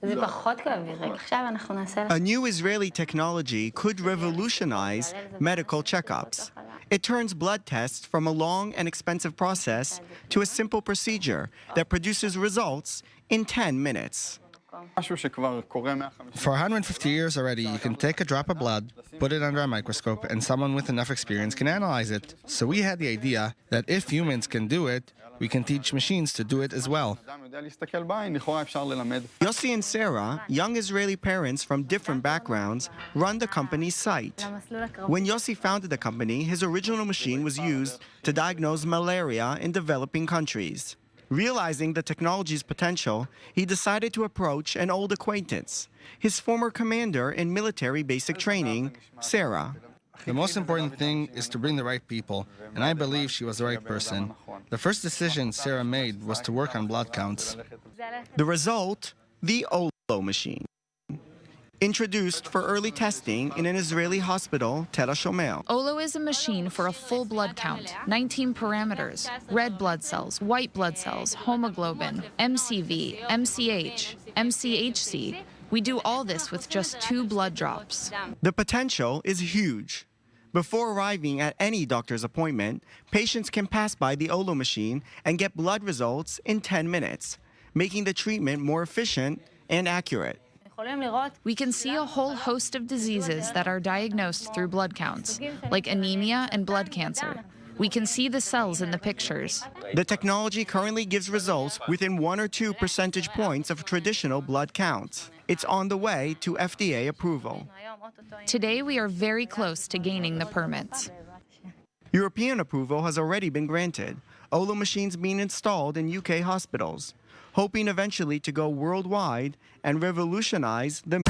זה פחות כואב לי. רגע, עכשיו אנחנו נעשה... A new Israeli technology could revolutionize medical checkups. It turns blood tests from a long and expensive process to a simple procedure that produces results in 10 minutes. For 150 years already, you can take a drop of blood, put it under a microscope, and someone with enough experience can analyze it. So we had the idea that if humans can do it, we can teach machines to do it as well. Yossi and Sarah, young Israeli parents from different backgrounds, run the company's site. When Yossi founded the company, his original machine was used to diagnose malaria in developing countries. Realizing the technology's potential, he decided to approach an old acquaintance, his former commander in military basic training, Sarah. The most important thing is to bring the right people, and I believe she was the right person. The first decision Sarah made was to work on blood counts. The result, the Olo machine. Introduced for early testing in an Israeli hospital, Tel HaShomer. Olo is a machine for a full blood count, 19 parameters: red blood cells, white blood cells, hemoglobin, MCV, MCH, MCHC. We do all this with just 2 blood drops. The potential is huge. Before arriving at any doctor's appointment, patients can pass by the Olo machine and get blood results in 10 minutes, making the treatment more efficient and accurate. We can see a whole host of diseases that are diagnosed through blood counts, like anemia and blood cancer. We can see the cells in the pictures. The technology currently gives results within 1 or 2 percentage points of traditional blood counts. It's on the way to FDA approval. Today, we are very close to gaining the permits. European approval has already been granted. Olo machines being installed in UK hospitals, hoping eventually to go worldwide and revolutionize the